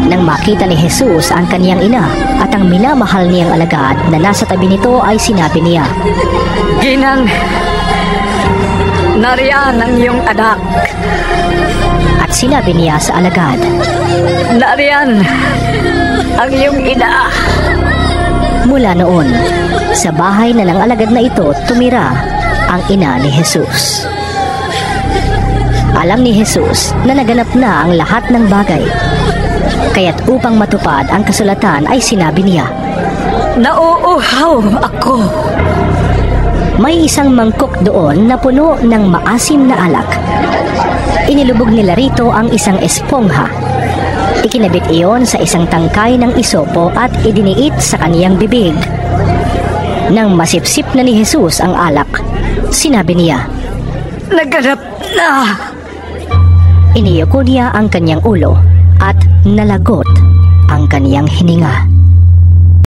Nang makita ni Jesus ang kaniyang ina at ang minamahal niyang alagad na nasa tabi nito ay sinabi niya, Ginang, nariyan ang iyong anak. at sinabi niya sa alagad, Nariyan ang iyong ina. Mula noon, sa bahay na ng alagad na ito tumira ang ina ni Jesus. Alam ni Jesus na naganap na ang lahat ng bagay. Kaya't upang matupad ang kasulatan ay sinabi niya, Nauuhaw ako. may isang mangkok doon na puno ng maasim na alak. Inilubog nila rito ang isang espongha. Ikinabit iyon sa isang tangkay ng isopo at idiniit sa kaniyang bibig. Nang masipsip na ni Jesus ang alak, sinabi niya, Naganap na. Iniyuko niya ang kanyang ulo at nalagot ang kaniyang hininga.